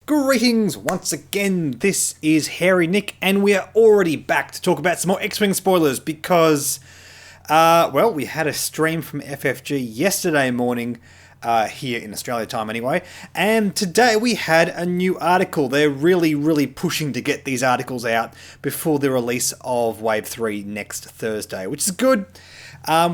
Greetings once again, this is Hairy Nick, and we are already back to talk about some more X-Wing spoilers because, well, we had a stream from FFG yesterday morning, here in Australia time anyway, and today we had a new article. They're really pushing to get these articles out before the release of Wave 3 next Thursday, which is good.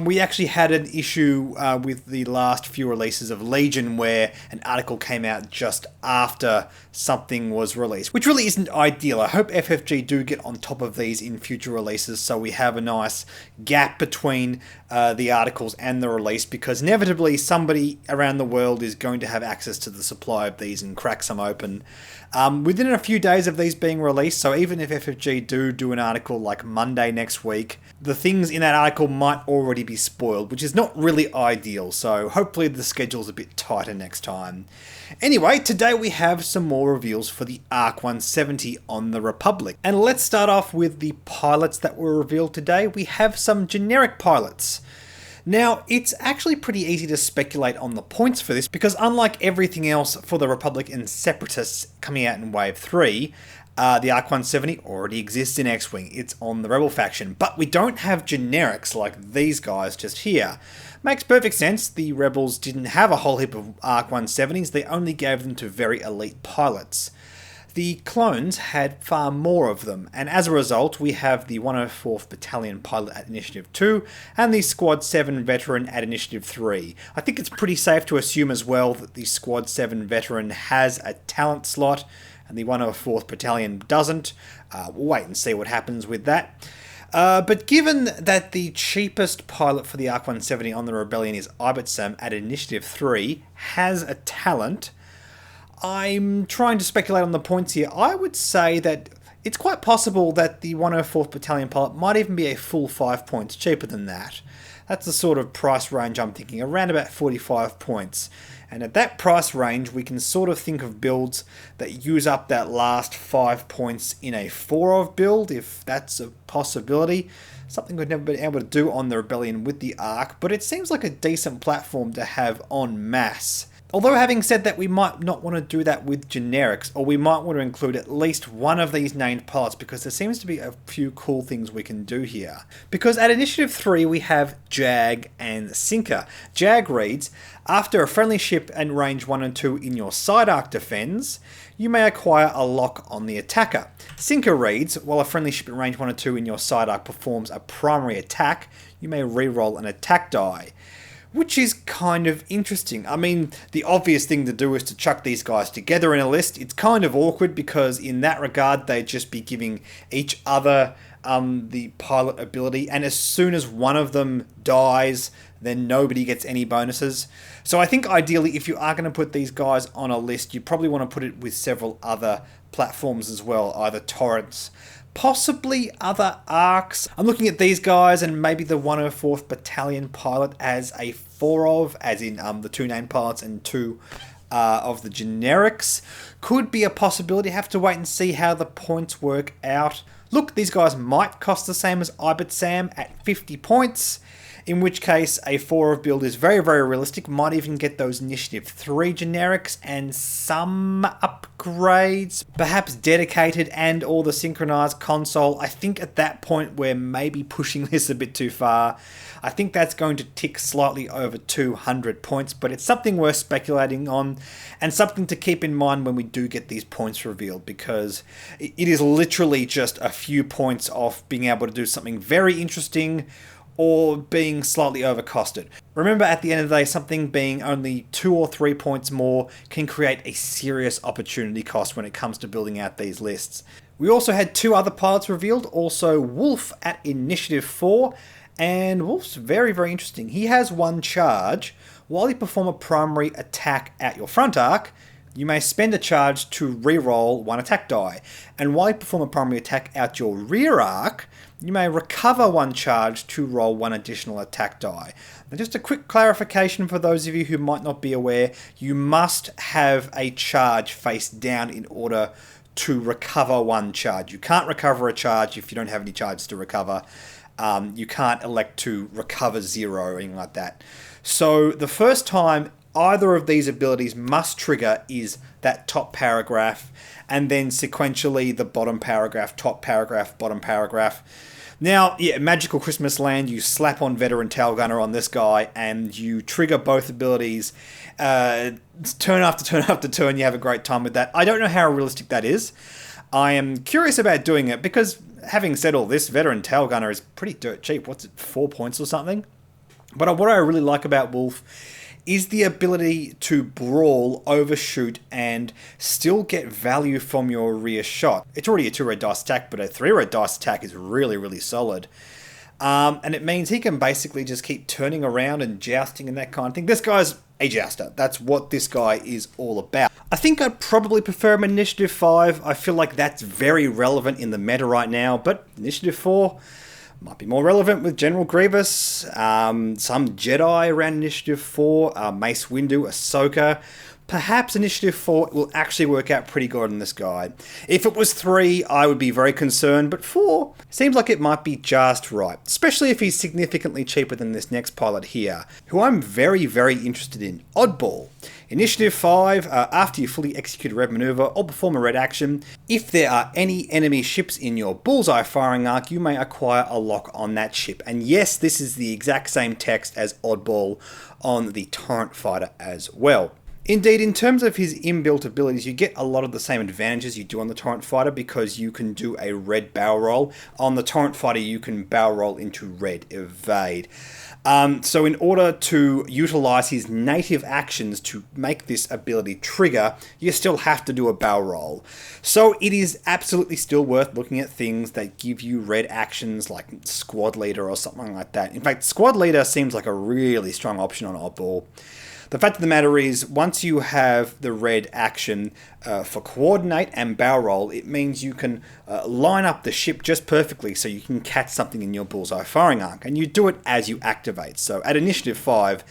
We actually had an issue with the last few releases of Legion where an article came out just after something was released, which really isn't ideal. I hope FFG do get on top of these in future releases so we have a nice gap between the articles and the release, because inevitably somebody around the world is going to have access to the supply of these and crack some open within a few days of these being released. So even if FFG do an article like Monday next week, the things in that article might already be spoiled, which is not really ideal. So hopefully the schedule's a bit tighter next time. Anyway, today we have some more reveals for the ARC 170 on the Republic. And let's start off with the pilots that were revealed today. We have some generic pilots. Now, it's actually pretty easy to speculate on the points for this, because unlike everything else for the Republic and Separatists coming out in Wave 3, the ARC 170 already exists in X-Wing. It's on the Rebel faction, but we don't have generics like these guys just here. Makes perfect sense. The Rebels didn't have a whole heap of ARC 170s. They only gave them to very elite pilots. The clones had far more of them, and as a result we have the 104th Battalion pilot at Initiative 2 and the Squad 7 veteran at Initiative 3. I think it's pretty safe to assume as well that the Squad 7 veteran has a talent slot and the 104th Battalion doesn't. We'll wait and see what happens with that. But given that the cheapest pilot for the ARC 170 on the Rebellion is Ibitsam at Initiative 3 has a talent, I'm trying to speculate on the points here. I would say that it's quite possible that the 104th Battalion pilot might even be a full 5 points cheaper than that. That's the sort of price range I'm thinking, around about 45 points. And at that price range, we can sort of think of builds that use up that last 5 points in a 4-of build, if that's a possibility. Something we've never been able to do on the Rebellion with the ARC, but it seems like a decent platform to have en masse. Although having said that, we might not want to do that with generics, or we might want to include at least one of these named pilots, because there seems to be a few cool things we can do here. Because at Initiative 3 we have Jag and Sinker. Jag reads, after a friendly ship and range 1 and 2 in your side arc defends, you may acquire a lock on the attacker. Sinker reads, while a friendly ship at range 1 and 2 in your side arc performs a primary attack, you may reroll an attack die. Which is kind of interesting. I mean, the obvious thing to do is to chuck these guys together in a list. It's kind of awkward because in that regard, they'd just be giving each other the pilot ability. And as soon as one of them dies, then nobody gets any bonuses. So I think ideally, if you are going to put these guys on a list, you probably want to put it with several other platforms as well, either torrents, possibly other arcs. I'm looking at these guys and maybe the 104th Battalion pilot as a 4-of, as in the 2 named pilots and 2 of the generics. Could be a possibility. Have to wait and see how the points work out. Look, these guys might cost the same as Ibitsam at 50 points. In which case, a 4-of build is very realistic. Might even get those Initiative 3 generics and some upgrades. Perhaps dedicated and or the synchronized console. I think at that point we're maybe pushing this a bit too far. I think that's going to tick slightly over 200 points, but it's something worth speculating on and something to keep in mind when we do get these points revealed, because it is literally just a few points off being able to do something very interesting or being slightly overcosted. Remember, at the end of the day, something being only 2 or 3 points more can create a serious opportunity cost when it comes to building out these lists. We also had 2 other pilots revealed, also Wolf at Initiative 4, and Wolf's very interesting. He has 1 charge. While you perform a primary attack at your front arc, you may spend a charge to reroll 1 attack die. And while you perform a primary attack out your rear arc, you may recover 1 charge to roll 1 additional attack die. Now, just a quick clarification for those of you who might not be aware, you must have a charge face down in order to recover 1 charge. You can't recover a charge if you don't have any charges to recover. You can't elect to recover 0 or anything like that. So the first time either of these abilities must trigger is that top paragraph, and then sequentially the bottom paragraph, top paragraph, bottom paragraph. Now, yeah, Magical Christmas Land, you slap on Veteran Tail Gunner on this guy, and you trigger both abilities. Turn after turn after turn, you have a great time with that. I don't know how realistic that is. I am curious about doing it, because having said all this, Veteran Tail Gunner is pretty dirt cheap. What's it, 4 points or something? But what I really like about Wolf is the ability to brawl, overshoot, and still get value from your rear shot. It's already a 2-red dice attack, but a 3-red dice attack is really, really solid. And it means he can basically just keep turning around and jousting and that kind of thing. This guy's a jouster. That's what this guy is all about. I think I'd probably prefer him Initiative 5. I feel like that's very relevant in the meta right now, but Initiative 4 might be more relevant with General Grievous, some Jedi around Initiative 4, Mace Windu, Ahsoka. Perhaps Initiative 4 will actually work out pretty good on this guy. If it was 3, I would be very concerned, but 4 seems like it might be just right, especially if he's significantly cheaper than this next pilot here, who I'm very, very interested in, Oddball. Initiative 5, after you fully execute a red maneuver or perform a red action, if there are any enemy ships in your bullseye firing arc, you may acquire a lock on that ship. And yes, this is the exact same text as Oddball on the Torrent Fighter as well. Indeed, in terms of his inbuilt abilities, you get a lot of the same advantages you do on the Torrent Fighter, because you can do a red barrel roll. On the Torrent Fighter, you can barrel roll into red evade. So in order to utilize his native actions to make this ability trigger, you still have to do a barrel roll. So it is absolutely still worth looking at things that give you red actions like Squad Leader or something like that. In fact, Squad Leader seems like a really strong option on Oddball. The fact of the matter is, once you have the red action for coordinate and barrel roll, it means you can line up the ship just perfectly so you can catch something in your bullseye firing arc, and you do it as you activate. So at Initiative 5,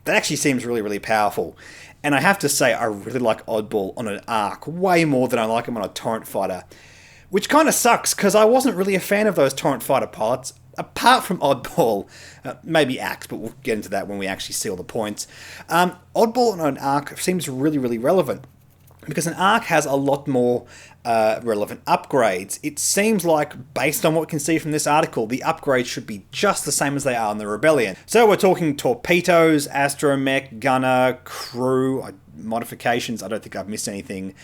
that actually seems really, really powerful. And I have to say, I really like Oddball on an arc way more than I like him on a Torrent Fighter, which kind of sucks, because I wasn't really a fan of those Torrent Fighter pilots. Apart from Oddball, maybe Axe, but we'll get into that when we actually see all the points. Oddball on an arc seems really, really relevant, because an arc has a lot more relevant upgrades. It seems like, based on what we can see from this article, the upgrades should be just the same as they are in the Rebellion. So we're talking torpedoes, astromech, gunner, crew, modifications. I don't think I've missed anything.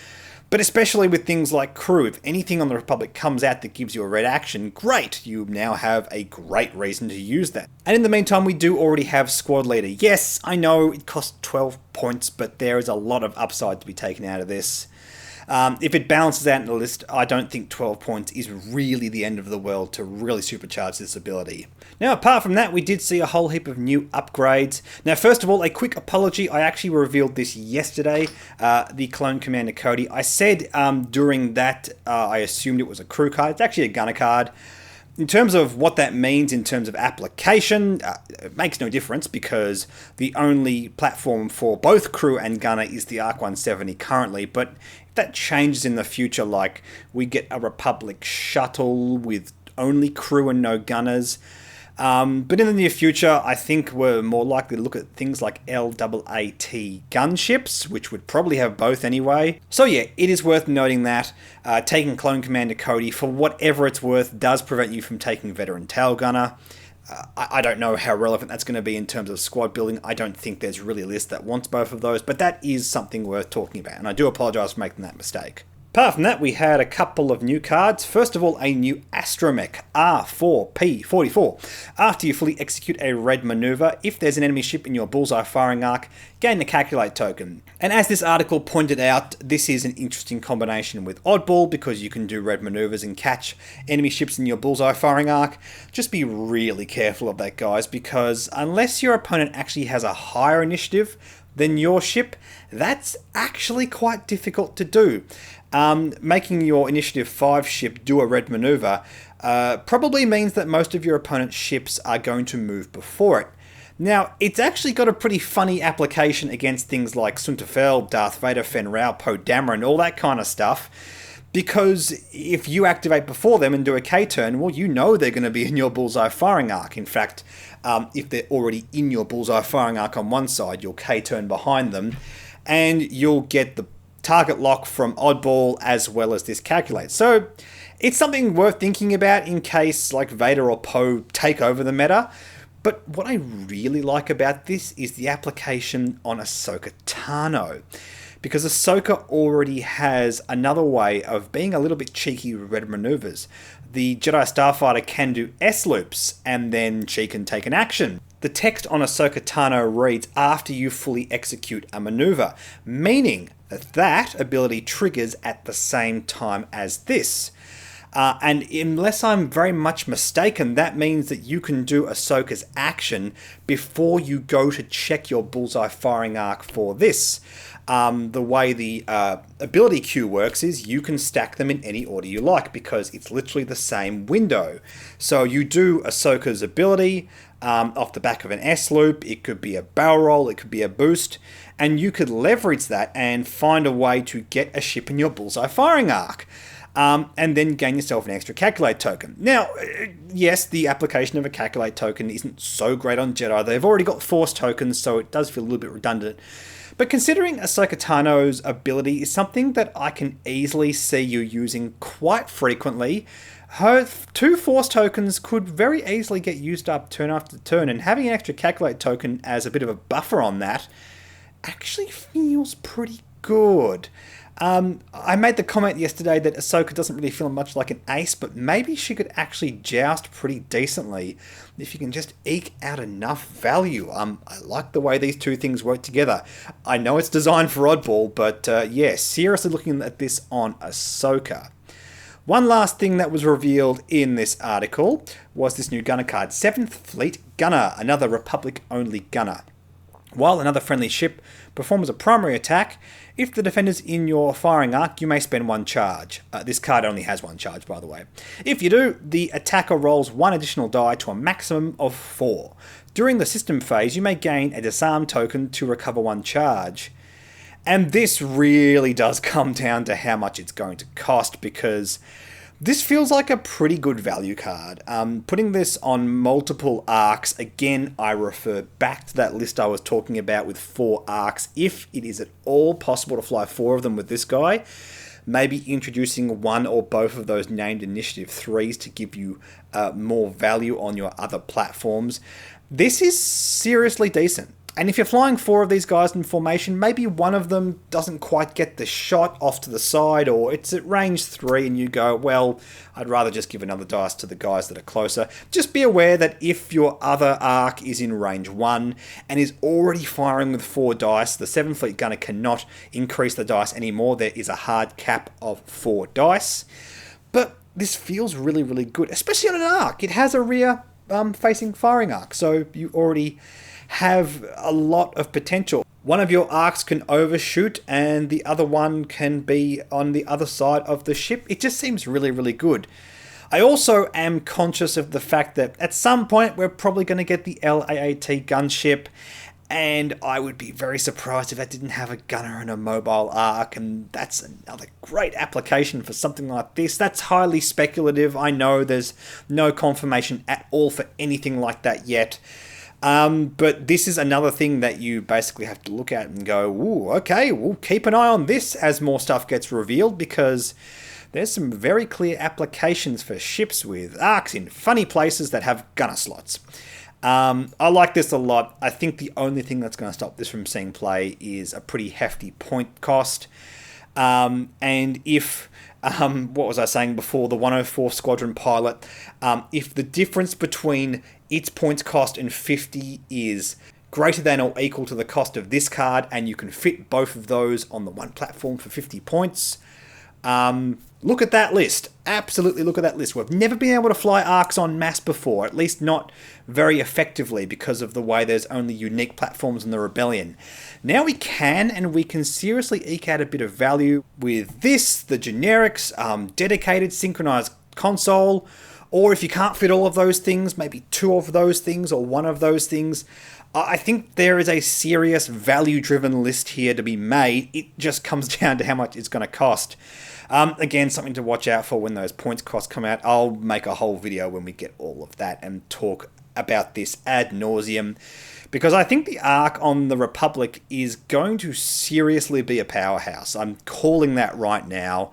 But especially with things like crew, if anything on the Republic comes out that gives you a red action, great, you now have a great reason to use that. And in the meantime, we do already have Squad Leader. Yes, I know it costs 12 points, but there is a lot of upside to be taken out of this. If it balances out in the list, I don't think 12 points is really the end of the world to really supercharge this ability. Now, apart from that, we did see a whole heap of new upgrades. Now, first of all, a quick apology. I actually revealed this yesterday, the Clone Commander Cody. I said during that I assumed it was a crew card. It's actually a gunner card. In terms of what that means in terms of application, it makes no difference, because the only platform for both crew and gunner is the Arc 170 currently, but if that changes in the future, like we get a Republic shuttle with only crew and no gunners, but in the near future, I think we're more likely to look at things like LAAT gunships, which would probably have both anyway. So yeah, it is worth noting that taking Clone Commander Cody, for whatever it's worth, does prevent you from taking Veteran Tail Gunner. I don't know how relevant that's going to be in terms of squad building. I don't think there's really a list that wants both of those, but that is something worth talking about, and I do apologise for making that mistake. Apart from that, we had a couple of new cards. First of all, a new Astromech R4P44. After you fully execute a red maneuver, if there's an enemy ship in your bullseye firing arc, gain the Calculate token. And as this article pointed out, this is an interesting combination with Oddball, because you can do red maneuvers and catch enemy ships in your bullseye firing arc. Just be really careful of that, guys, because unless your opponent actually has a higher initiative than your ship, that's actually quite difficult to do. Making your Initiative 5 ship do a red maneuver probably means that most of your opponent's ships are going to move before it. Now, it's actually got a pretty funny application against things like Sunterfell, Darth Vader, Fen Rao, Poe Dameron, all that kind of stuff, Because if you activate before them and do a K-turn, well, you know they're going to be in your bullseye firing arc. In fact, if they're already in your bullseye firing arc on one side, you'll K-turn behind them, and you'll get the target lock from Oddball as well as this calculate. So it's something worth thinking about in case like Vader or Poe take over the meta. But what I really like about this is the application on Ahsoka Tano. Because Ahsoka already has another way of being a little bit cheeky with red maneuvers. The Jedi Starfighter can do S-loops, and then she can take an action. The text on Ahsoka Tano reads, after you fully execute a maneuver, meaning that that ability triggers at the same time as this. And unless I'm very much mistaken, that means that you can do Ahsoka's action before you go to check your bullseye firing arc for this. The way the ability queue works is you can stack them in any order you like because it's literally the same window. So you do Ahsoka's ability off the back of an S-loop, it could be a barrel roll, it could be a boost, and you could leverage that and find a way to get a ship in your bullseye firing arc. And then gain yourself an extra calculate token. Now, yes, the application of a calculate token isn't so great on Jedi. They've already got force tokens, so it does feel a little bit redundant. But considering Ahsoka Tano's ability is something that I can easily see you using quite frequently, her 2 force tokens could very easily get used up turn after turn, and having an extra calculate token as a bit of a buffer on that actually feels pretty good. I made the comment yesterday that Ahsoka doesn't really feel much like an ace, but maybe she could actually joust pretty decently if you can just eke out enough value. I like the way these two things work together. I know it's designed for Oddball, but yeah, seriously looking at this on Ahsoka. One last thing that was revealed in this article was this new gunner card, 7th Fleet Gunner, another Republic-only gunner. While another friendly ship performs a primary attack, if the defender's in your firing arc, you may spend 1 charge. This card only has 1 charge, by the way. If you do, the attacker rolls 1 additional die to a maximum of 4. During the system phase, you may gain a disarm token to recover 1 charge. And this really does come down to how much it's going to cost, because this feels like a pretty good value card. Putting this on multiple arcs, again, I refer back to that list I was talking about with 4 arcs. If it is at all possible to fly 4 of them with this guy, maybe introducing 1 or both of those named Initiative 3s to give you more value on your other platforms. This is seriously decent. And if you're flying 4 of these guys in formation, maybe one of them doesn't quite get the shot off to the side, or it's at range 3 and you go, well, I'd rather just give another dice to the guys that are closer. Just be aware that if your other arc is in range 1 and is already firing with 4 dice, the 7th Fleet Gunner cannot increase the dice anymore. There is a hard cap of 4 dice. But this feels really, really good, especially on an arc. It has a rear facing firing arc, so you already have a lot of potential. One of your arcs can overshoot and the other one can be on the other side of the ship. It just seems really, really good. I also am conscious of the fact that at some point we're probably going to get the LAAT gunship, and I would be very surprised if that didn't have a gunner and a mobile arc, and that's another great application for something like this. That's highly speculative. I know there's no confirmation at all for anything like that yet. But this is another thing that you basically have to look at and go, ooh, okay, we'll keep an eye on this as more stuff gets revealed, because there's some very clear applications for ships with arcs in funny places that have gunner slots. I like this a lot. I think the only thing that's going to stop this from seeing play is a pretty hefty point cost. And if, what was I saying before, the 104 Squadron pilot, if the difference between its points cost and 50 is greater than or equal to the cost of this card, and you can fit both of those on the one platform for 50 points, look at that list. Absolutely look at that list. We've never been able to fly arcs en masse before, at least not very effectively, because of the way there's only unique platforms in the Rebellion. Now we can, and we can seriously eke out a bit of value with this, the generics, dedicated synchronized console, or if you can't fit all of those things, maybe 2 of those things or 1 of those things. I think there is a serious value-driven list here to be made. It just comes down to how much it's going to cost. Again, something to watch out for when those points costs come out. I'll make a whole video when we get all of that and talk about this ad nauseum, because I think the arc on the Republic is going to seriously be a powerhouse. I'm calling that right now.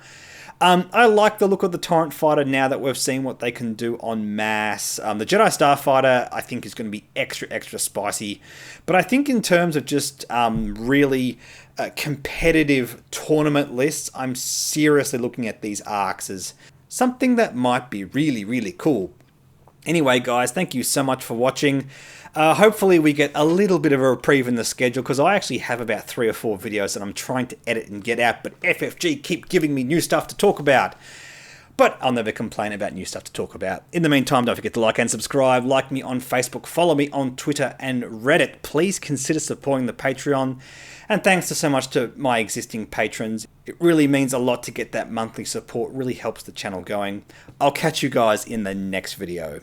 I like the look of the Torrent Fighter now that we've seen what they can do en masse. The Jedi Starfighter, I think, is going to be extra spicy. But I think in terms of just really competitive tournament lists, I'm seriously looking at these arcs as something that might be really cool. Anyway, guys, thank you so much for watching. Hopefully we get a little bit of a reprieve in the schedule, because I actually have about 3 or 4 videos that I'm trying to edit and get out, but FFG keep giving me new stuff to talk about. But I'll never complain about new stuff to talk about. In the meantime, don't forget to like and subscribe. Like me on Facebook, follow me on Twitter and Reddit. Please consider supporting the Patreon. And thanks so much to my existing patrons. It really means a lot to get that monthly support. Really helps the channel going. I'll catch you guys in the next video.